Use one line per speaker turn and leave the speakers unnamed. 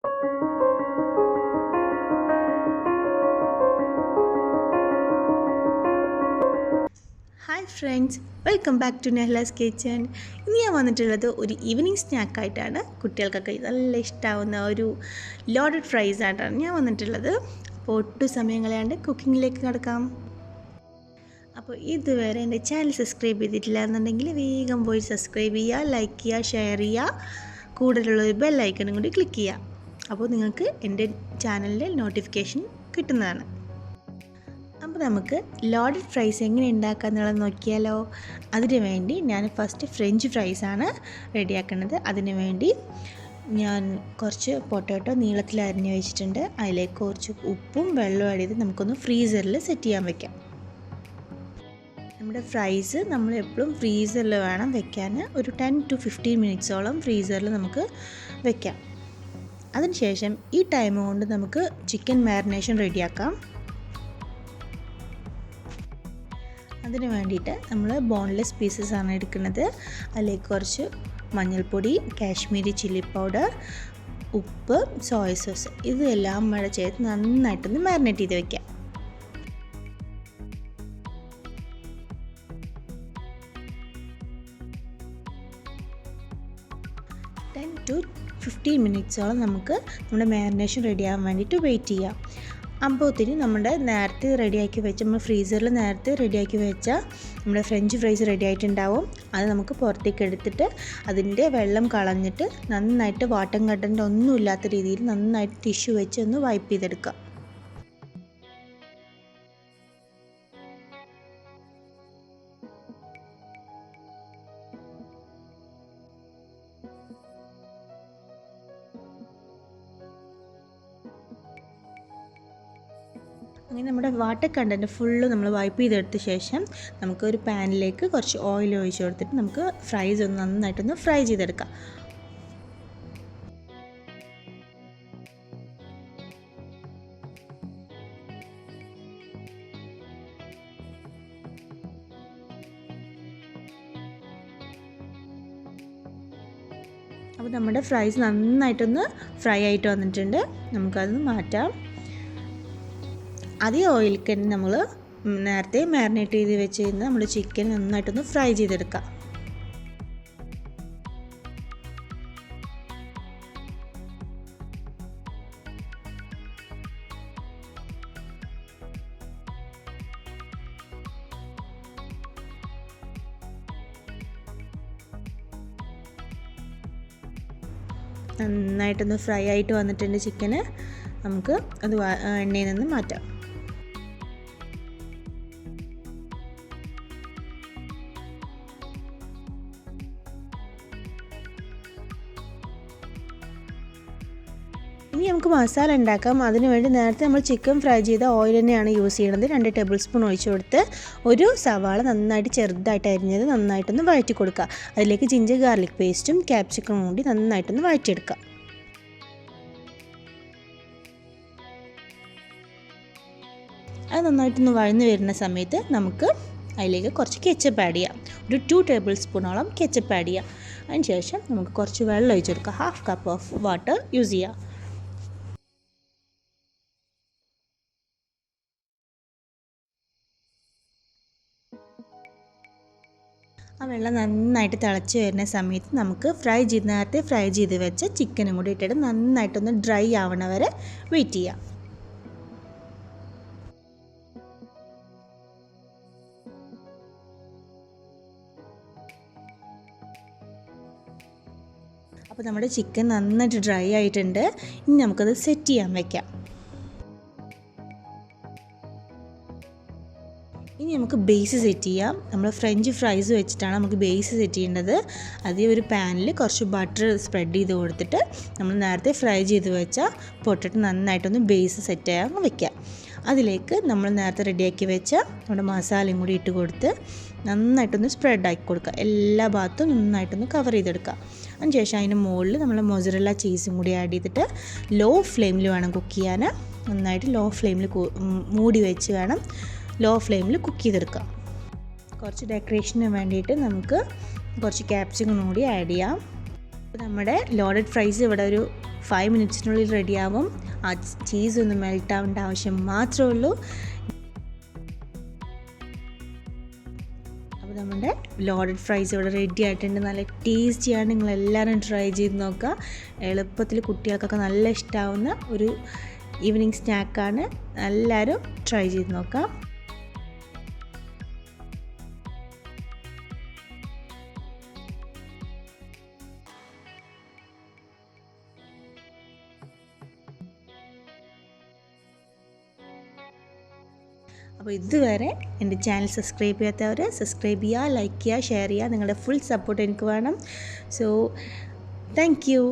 Hi friends, welcome back to Nehla's kitchen. ഇന്ന് ഞാൻ വന്നിട്ടുള്ളത് ഒരു ഈവനിങ് സ്നാക്കായിട്ടാണ്. കുട്ടികൾക്കൊക്കെ നല്ല ഇഷ്ടമാവുന്ന ഒരു ലോഡഡ് ഫ്രൈസ് ആയിട്ടാണ് ഞാൻ വന്നിട്ടുള്ളത്. അപ്പോൾ ഒട്ടും സമയം കളയാണ്ട് കുക്കിങ്ങിലേക്ക് കിടക്കാം. അപ്പോൾ ഇതുവരെ എൻ്റെ ചാനൽ സബ്സ്ക്രൈബ് ചെയ്തിട്ടില്ല എന്നുണ്ടെങ്കിൽ വേഗം പോയി സബ്സ്ക്രൈബ് ചെയ്യുക, ലൈക്ക് ചെയ്യുക, ഷെയർ ചെയ്യുക, കൂടുതലുള്ളൊരു ബെൽ ഐക്കണും കൂടി ക്ലിക്ക് ചെയ്യുക. അപ്പോൾ നിങ്ങൾക്ക് എൻ്റെ ചാനലിൻ്റെ നോട്ടിഫിക്കേഷൻ കിട്ടുന്നതാണ്. അപ്പോൾ നമുക്ക് ലോഡഡ് ഫ്രൈസ് എങ്ങനെ ഉണ്ടാക്കുക എന്നുള്ളത് നോക്കിയാലോ. അതിനു വേണ്ടി ഞാൻ ഫസ്റ്റ് ഫ്രഞ്ച് ഫ്രൈസാണ് റെഡിയാക്കുന്നത്. അതിനു വേണ്ടി ഞാൻ കുറച്ച് പൊട്ടാറ്റോ നീളത്തിൽ അരിഞ്ഞ് വെച്ചിട്ടുണ്ട്. അതിലേക്ക് കുറച്ച് ഉപ്പും വെള്ളവും ആഡ് ചെയ്ത് നമുക്കൊന്ന് ഫ്രീസറിൽ സെറ്റ് ചെയ്യാൻ വെക്കാം. നമ്മുടെ ഫ്രൈസ് നമ്മൾ എപ്പോഴും ഫ്രീസറിൽ വേണം വെക്കാൻ. ഒരു 10 to 15 മിനിറ്റ്സോളം ഫ്രീസറിൽ നമുക്ക് വെക്കാം. അതിനുശേഷം ഈ ടൈം കൊണ്ട് നമുക്ക് ചിക്കൻ മാരിനേഷൻ റെഡിയാക്കാം. അതിന് വേണ്ടിയിട്ട് നമ്മൾ ബോൺലെസ് പീസസ് ആണ് എടുക്കുന്നത്. അതിലേക്ക് കുറച്ച് മഞ്ഞൾപ്പൊടി, കാശ്മീരി ചില്ലി പൗഡർ, ഉപ്പ്, സോയ സോസ് ഇതെല്ലാം കൂടെ ചേർത്ത് നന്നായിട്ടൊന്ന് മാരിനേറ്റ് ചെയ്ത് വയ്ക്കാം. 10 to 15 മിനിറ്റ്സോളം നമുക്ക് നമ്മുടെ മാരിനേഷൻ റെഡിയാകാൻ വേണ്ടിയിട്ട് വെയിറ്റ് ചെയ്യാം. അപ്പോഴത്തേന് നമ്മുടെ നേരത്തെ റെഡിയാക്കി വെച്ച നമ്മൾ ഫ്രീസറിൽ നേരത്തെ റെഡിയാക്കി വെച്ച നമ്മുടെ ഫ്രഞ്ച് ഫ്രൈസ് റെഡി ആയിട്ടുണ്ടാവും. അത് നമുക്ക് പുറത്തേക്ക് എടുത്തിട്ട് അതിൻ്റെ വെള്ളം കളഞ്ഞിട്ട് നന്നായിട്ട് വാട്ടർ കണ്ടൻ്റ് ഒന്നും ഇല്ലാത്ത രീതിയിൽ നന്നായിട്ട് ടിഷ്യൂ വെച്ച് ഒന്ന് വൈപ്പ് ചെയ്തെടുക്കുക. അങ്ങനെ നമ്മുടെ വാട്ടർ കണ്ടൻറ്റ് ഫുള്ള് നമ്മൾ വൈപ്പ് ചെയ്തെടുത്ത ശേഷം നമുക്ക് ഒരു പാനിലേക്ക് കുറച്ച് ഓയിൽ ഒഴിച്ച് കൊടുത്തിട്ട് നമുക്ക് ഫ്രൈസ് ഒന്ന് നന്നായിട്ടൊന്ന് ഫ്രൈ ചെയ്തെടുക്കാം. അപ്പോൾ നമ്മുടെ ഫ്രൈസ് നന്നായിട്ടൊന്ന് ഫ്രൈ ആയിട്ട് വന്നിട്ടുണ്ട്. നമുക്കത് മാറ്റാം. അതേ ഓയിൽ തന്നെ നമ്മൾ നേരത്തെ മാരിനേറ്റ് ചെയ്ത് വെച്ചിരുന്ന നമ്മുടെ ചിക്കൻ നന്നായിട്ടൊന്ന് ഫ്രൈ ചെയ്തെടുക്കാം. നന്നായിട്ടൊന്ന് ഫ്രൈ ആയിട്ട് വന്നിട്ടുണ്ട് ചിക്കന്. നമുക്ക് അത് എണ്ണയിൽ നിന്ന് മാറ്റാം. ഇനി നമുക്ക് മസാല ഉണ്ടാക്കാം. അതിന് വേണ്ടി നേരത്തെ നമ്മൾ ചിക്കൻ ഫ്രൈ ചെയ്ത ഓയിൽ തന്നെയാണ് യൂസ് ചെയ്യുന്നത്. 2 ടേബിൾ സ്പൂൺ ഒഴിച്ച് കൊടുത്ത് ഒരു സവാള നന്നായിട്ട് ചെറുതായിട്ട് അരിഞ്ഞത് നന്നായിട്ടൊന്ന് വഴറ്റി കൊടുക്കുക. അതിലേക്ക് ജിഞ്ചർ ഗാർലിക് പേസ്റ്റും ക്യാപ്സിക്കവും കൂടി നന്നായിട്ടൊന്ന് വഴറ്റിയെടുക്കുക. അത് നന്നായിട്ടൊന്ന് വഴന്ന് വരുന്ന സമയത്ത് നമുക്ക് അതിലേക്ക് കുറച്ച് കെച്ചപ്പ് ആഡ് ചെയ്യാം. ഒരു 2 ടേബിൾ സ്പൂണോളം കെച്ചപ്പ് ആഡ് ചെയ്യാം. അതിന് ശേഷം നമുക്ക് കുറച്ച് വെള്ളം ഒഴിച്ചെടുക്കുക. 1/2 കപ്പ് ഓഫ് വാട്ടർ യൂസ് ചെയ്യാം. ആ വെള്ളം നന്നായിട്ട് തിളച്ച് വരുന്ന സമയത്ത് നമുക്ക് നേരത്തെ ഫ്രൈ ചെയ്ത് വെച്ച ചിക്കനും കൂടി ഇട്ടിട്ട് നന്നായിട്ടൊന്ന് ഡ്രൈ ആവണ വരെ വെയിറ്റ് ചെയ്യാം. അപ്പോൾ നമ്മുടെ ചിക്കൻ നന്നായിട്ട് ഡ്രൈ ആയിട്ടുണ്ട്. ഇനി നമുക്കത് സെറ്റ് ചെയ്യാൻ വയ്ക്കാം. ഇനി നമുക്ക് ബേസ് സെറ്റ് ചെയ്യാം. നമ്മൾ ഫ്രഞ്ച് ഫ്രൈസ് വെച്ചിട്ടാണ് നമുക്ക് ബേസ് സെറ്റ് ചെയ്യേണ്ടത്. അതേ ഒരു പാനിൽ കുറച്ച് ബട്ടർ സ്പ്രെഡ് ചെയ്ത് കൊടുത്തിട്ട് നമ്മൾ നേരത്തെ ഫ്രൈ ചെയ്ത് വെച്ച പൊട്ടറ്റോ നന്നായിട്ടൊന്ന് ബേസ് സെറ്റ് ചെയ്യാൻ വയ്ക്കാം. അതിലേക്ക് നമ്മൾ നേരത്തെ റെഡിയാക്കി വെച്ച നമ്മുടെ മസാലയും കൂടി ഇട്ട് കൊടുത്ത് നന്നായിട്ടൊന്ന് സ്പ്രെഡാക്കി കൊടുക്കുക. എല്ലാ ഭാഗത്തും നന്നായിട്ടൊന്ന് കവർ ചെയ്തെടുക്കുക. അതിനുശേഷം അതിന് മുകളിൽ നമ്മൾ മൊസറല്ല ചീസും കൂടി ആഡ് ചെയ്തിട്ട് ലോ ഫ്ലെയിമിൽ വേണം കുക്ക് ചെയ്യാൻ. നന്നായിട്ട് ലോ ഫ്ലെയിമിൽ മൂടി വെച്ച് വേണം ലോ ഫ്ലെയിമിൽ കുക്ക് ചെയ്തെടുക്കുക. കുറച്ച് ഡെക്കറേഷന് വേണ്ടിയിട്ട് നമുക്ക് കുറച്ച് ക്യാപ്സിക്കം കൂടി ആഡ് ചെയ്യാം. അപ്പോൾ നമ്മുടെ ലോഡഡ് ഫ്രൈസ് ഇവിടെ ഒരു 5 മിനിറ്റ്സിനുള്ളിൽ റെഡിയാവും. ആ ചീസ് ഒന്ന് മെൽറ്റ് ആവേണ്ട ആവശ്യം മാത്രമേ ഉള്ളൂ. അപ്പോൾ നമ്മുടെ ലോഡഡ് ഫ്രൈസ് ഇവിടെ റെഡി ആയിട്ടുണ്ട്. നല്ല ടേസ്റ്റിയാണ്. നിങ്ങളെല്ലാവരും ട്രൈ ചെയ്ത് നോക്കുക. എളുപ്പത്തിൽ കുട്ടികൾക്കൊക്കെ നല്ല ഇഷ്ടമാവുന്ന ഒരു ഈവനിങ് സ്നാക്കാണ്. എല്ലാവരും ട്രൈ ചെയ്ത് നോക്കാം. അപ്പോൾ ഇതുവരെ എൻ്റെ ചാനൽ സബ്സ്ക്രൈബ് ചെയ്യാത്തവർ സബ്സ്ക്രൈബ് ചെയ്യുക, ലൈക്ക് ചെയ്യുക, ഷെയർ ചെയ്യുക. നിങ്ങളുടെ ഫുൾ സപ്പോർട്ട് എനിക്ക് വേണം. So thank you.